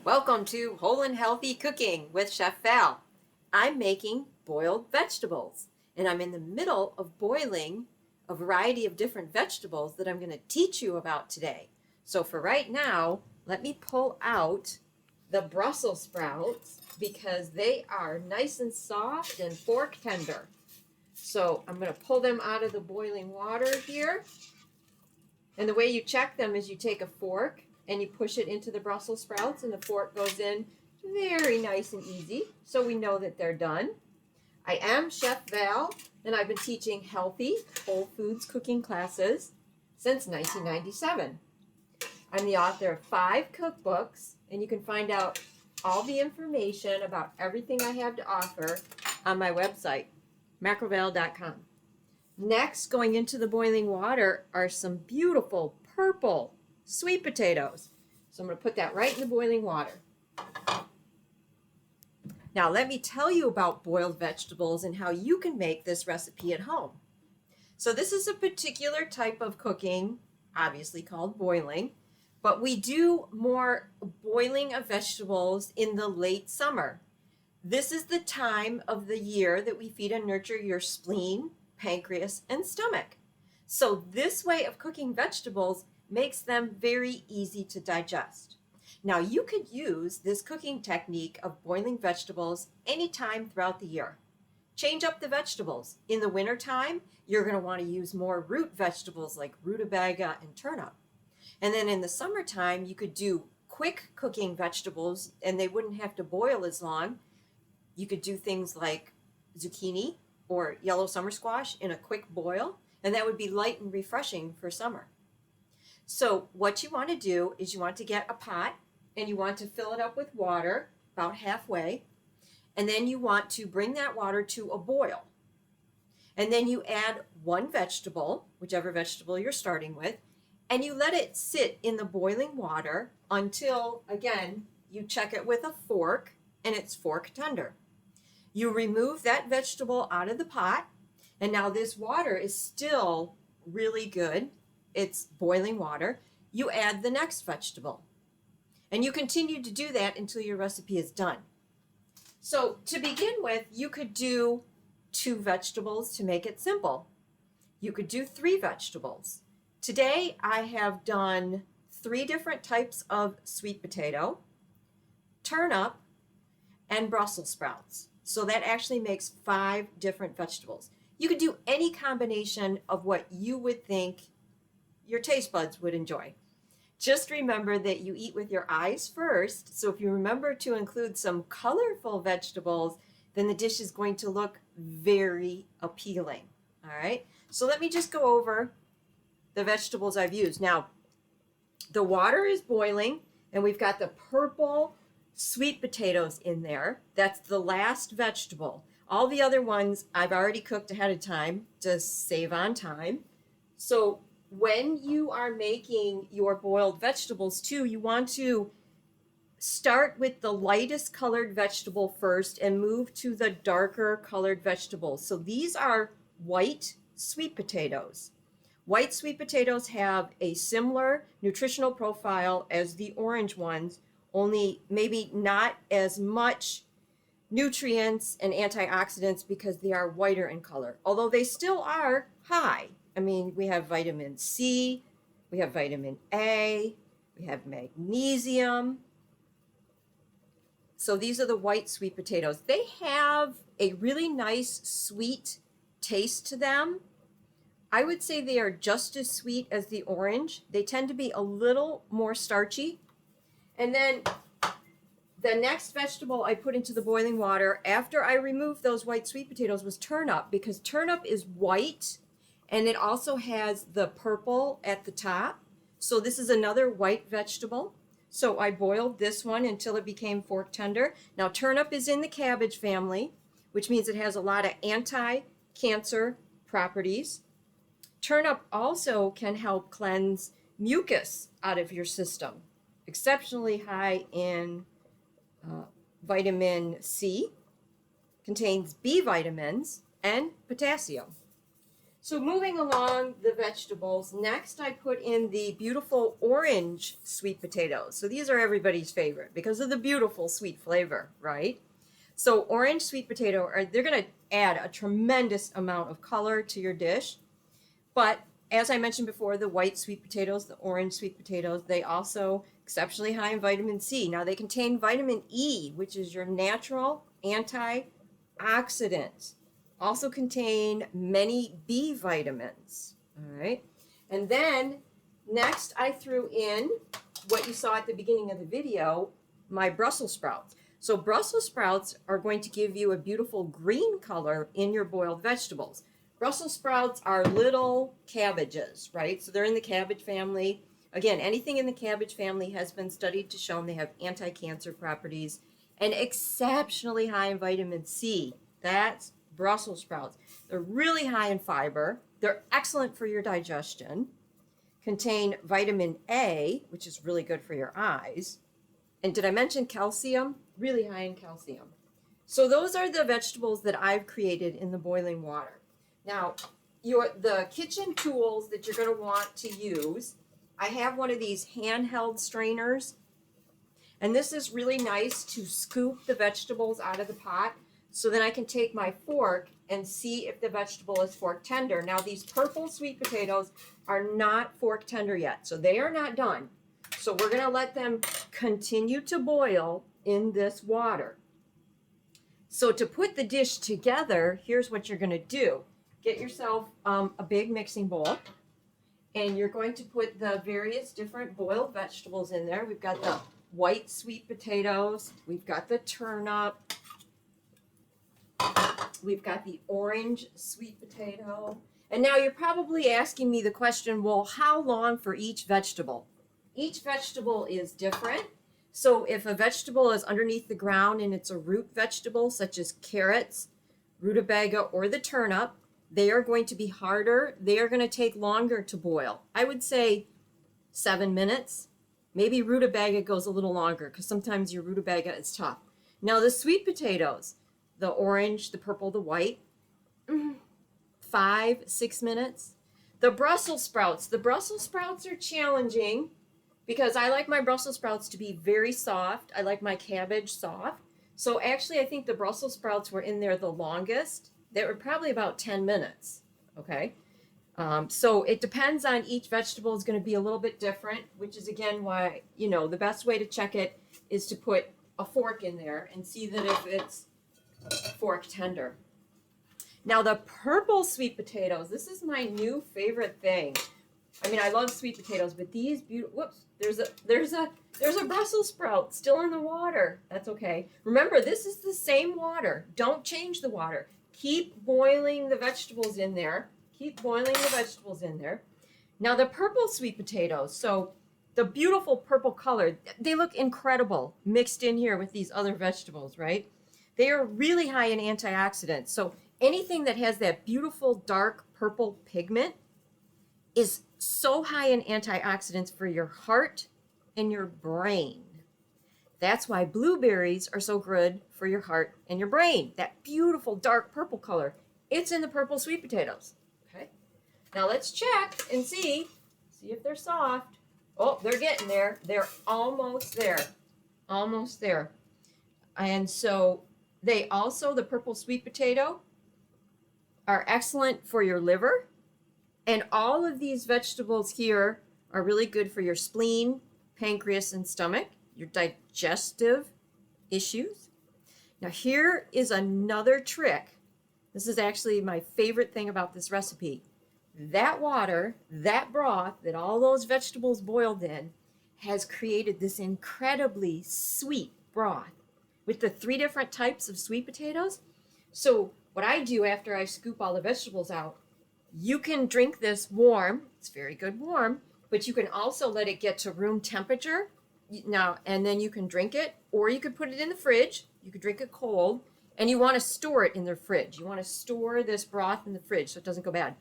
Welcome to Whole and Healthy Cooking with Chef Val. I'm making boiled vegetables, and I'm in the middle of boiling a variety of different vegetables that I'm going to teach you about today. So for right now, let me pull out the Brussels sprouts because they are nice and soft and fork tender. So I'm going to pull them out of the boiling water here. And the way you check them is you take a fork and you push it into the Brussels sprouts, and the fork goes in very nice and easy, so we know that they're done. I am Chef Val, and I've been teaching healthy whole foods cooking classes since 1997. I'm the author of 5 cookbooks, and you can find out all the information about everything I have to offer on my website, macroval.com. Next, going into the boiling water are some beautiful purple sweet potatoes. So I'm going to put that right in the boiling water. Now let me tell you about boiled vegetables and how you can make this recipe at home. So this is a particular type of cooking, obviously called boiling, but we do more boiling of vegetables in the late summer. This is the time of the year that we feed and nurture your spleen, pancreas, and stomach. So this way of cooking vegetables makes them very easy to digest. Now you could use this cooking technique of boiling vegetables anytime throughout the year. Change up the vegetables. In the wintertime, you're going to want to use more root vegetables like rutabaga and turnip. And then in the summertime, you could do quick cooking vegetables and they wouldn't have to boil as long. You could do things like zucchini or yellow summer squash in a quick boil, and that would be light and refreshing for summer. So what you want to do is you want to get a pot and you want to fill it up with water about halfway, and then you want to bring that water to a boil. And then you add one vegetable, whichever vegetable you're starting with, and you let it sit in the boiling water until, again, you check it with a fork and it's fork tender. You remove that vegetable out of the pot, and now this water is still really good. It's boiling water. You add the next vegetable, and you continue to do that until your recipe is done. So to begin with, you could do 2 vegetables to make it simple. You could do 3 vegetables. Today, I have done 3 different types of sweet potato, turnip, and Brussels sprouts. So that actually makes 5 different vegetables. You could do any combination of what you would think your taste buds would enjoy. Just remember that you eat with your eyes first. So if you remember to include some colorful vegetables, then the dish is going to look very appealing. All right. So let me just go over the vegetables I've used. Now, the water is boiling and we've got the purple sweet potatoes in there. That's the last vegetable. All the other ones I've already cooked ahead of time to save on time. So when you are making your boiled vegetables too, you want to start with the lightest colored vegetable first and move to the darker colored vegetables. So these are white sweet potatoes. White sweet potatoes have a similar nutritional profile as the orange ones, only maybe not as much nutrients and antioxidants because they are whiter in color, although they still are high. I mean, we have vitamin C, we have vitamin A, we have magnesium. So these are the white sweet potatoes. They have a really nice sweet taste to them. I would say they are just as sweet as the orange. They tend to be a little more starchy. And then the next vegetable I put into the boiling water after I removed those white sweet potatoes was turnip, because turnip is white and it also has the purple at the top. So this is another white vegetable. So I boiled this one until it became fork tender. Now turnip is in the cabbage family, which means it has a lot of anti-cancer properties. Turnip also can help cleanse mucus out of your system. Exceptionally high in vitamin C, contains B vitamins and potassium. So moving along the vegetables, next I put in the beautiful orange sweet potatoes. So these are everybody's favorite because of the beautiful sweet flavor, right? So orange sweet potato, they're going to add a tremendous amount of color to your dish. But as I mentioned before, the white sweet potatoes, the orange sweet potatoes, they also exceptionally high in vitamin C. Now they contain vitamin E, which is your natural antioxidant. Also contain many B vitamins. All right. And then next I threw in what you saw at the beginning of the video, my Brussels sprouts. So Brussels sprouts are going to give you a beautiful green color in your boiled vegetables. Brussels sprouts are little cabbages, right? So they're in the cabbage family. Again, anything in the cabbage family has been studied to show they have anti-cancer properties and exceptionally high in vitamin C. That's Brussels sprouts. They're really high in fiber. They're excellent for your digestion. Contain vitamin A, which is really good for your eyes. And did I mention calcium? Really high in calcium. So those are the vegetables that I've created in the boiling water. Now, the kitchen tools that you're going to want to use, I have one of these handheld strainers. And this is really nice to scoop the vegetables out of the pot. So then I can take my fork and see if the vegetable is fork tender. Now, these purple sweet potatoes are not fork tender yet. So they are not done. So we're going to let them continue to boil in this water. So to put the dish together, here's what you're going to do. Get yourself a big mixing bowl, and you're going to put the various different boiled vegetables in there. We've got the white sweet potatoes. We've got the turnip. We've got the orange sweet potato. And now you're probably asking me the question, well, how long for each vegetable? Each vegetable is different. So if a vegetable is underneath the ground and it's a root vegetable, such as carrots, rutabaga, or the turnip, they are going to be harder. They are going to take longer to boil. I would say 7 minutes. Maybe rutabaga goes a little longer because sometimes your rutabaga is tough. Now the sweet potatoes, the orange, the purple, the white, 5-6 minutes. The Brussels sprouts are challenging because I like my Brussels sprouts to be very soft. I like my cabbage soft. So actually I think the Brussels sprouts were in there the longest. They were probably about 10 minutes, okay? So it depends on each vegetable is going to be a little bit different, which is again why, the best way to check it is to put a fork in there and see that if it's fork tender. Now the purple sweet potatoes, this is my new favorite thing. I mean, I love sweet potatoes, but these whoops, there's a Brussels sprout still in the water. That's okay. Remember, this is the same water. Don't change the water. Keep boiling the vegetables in there. Keep boiling the vegetables in there. Now the purple sweet potatoes, so the beautiful purple color, they look incredible mixed in here with these other vegetables, right? They are really high in antioxidants. So anything that has that beautiful dark purple pigment is so high in antioxidants for your heart and your brain. That's why blueberries are so good for your heart and your brain. That beautiful dark purple color, it's in the purple sweet potatoes. Okay. Now let's check and see if they're soft. Oh, they're getting there. They're almost there. Almost there. And so they also, the purple sweet potato, are excellent for your liver. And all of these vegetables here are really good for your spleen, pancreas, and stomach, your digestive issues. Now here is another trick. This is actually my favorite thing about this recipe. That water, that broth that all those vegetables boiled in has created this incredibly sweet broth with the 3 different types of sweet potatoes. So what I do after I scoop all the vegetables out, you can drink this warm. It's very good warm, but you can also let it get to room temperature now, and then you can drink it, or you could put it in the fridge. You could drink it cold, and you want to store it in the fridge. You want to store this broth in the fridge so it doesn't go bad.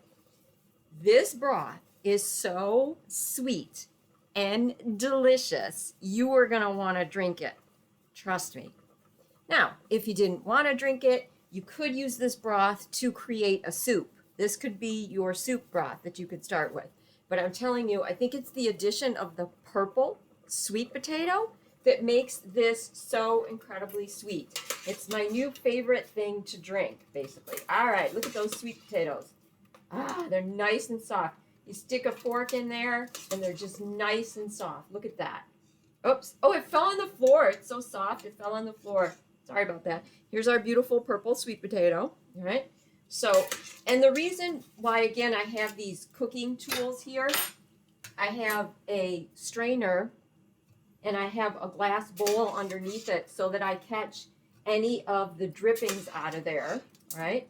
This broth is so sweet and delicious. You are going to want to drink it. Trust me. Now, if you didn't want to drink it, you could use this broth to create a soup. This could be your soup broth that you could start with. But I'm telling you, I think it's the addition of the purple sweet potato that makes this so incredibly sweet. It's my new favorite thing to drink, basically. All right, look at those sweet potatoes. Ah, they're nice and soft. You stick a fork in there, and they're just nice and soft. Look at that. Oops. Oh, it fell on the floor. It's so soft, it fell on the floor. Sorry about that. Here's our beautiful purple sweet potato. All right. So, and the reason why, again, I have these cooking tools here, I have a strainer and I have a glass bowl underneath it so that I catch any of the drippings out of there, right?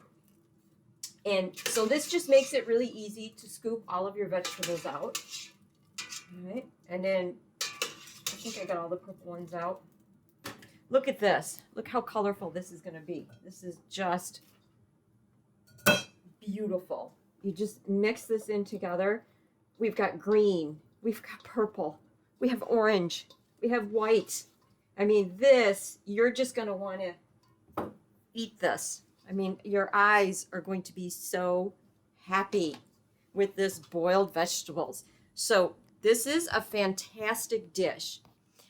And so this just makes it really easy to scoop all of your vegetables out. All right. And then I think I got all the purple ones out. Look at this. Look how colorful this is going to be. This is just beautiful. You just mix this in together. We've got green. We've got purple. We have orange. We have white. I mean, this, you're just going to want to eat this. I mean, your eyes are going to be so happy with this boiled vegetables. So this is a fantastic dish.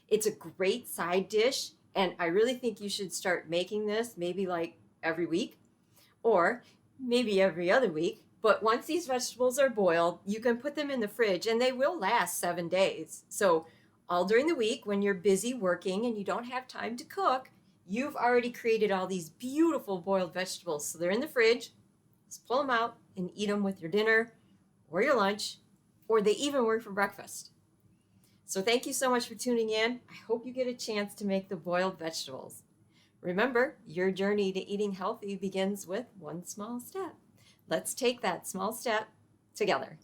It's a great side dish, and I really think you should start making this maybe like every week or maybe every other week. But once these vegetables are boiled, you can put them in the fridge and they will last 7 days. So all during the week when you're busy working and you don't have time to cook, you've already created all these beautiful boiled vegetables. So they're in the fridge. Just pull them out and eat them with your dinner or your lunch, or they even work for breakfast. So thank you so much for tuning in. I hope you get a chance to make the boiled vegetables. Remember, your journey to eating healthy begins with one small step. Let's take that small step together.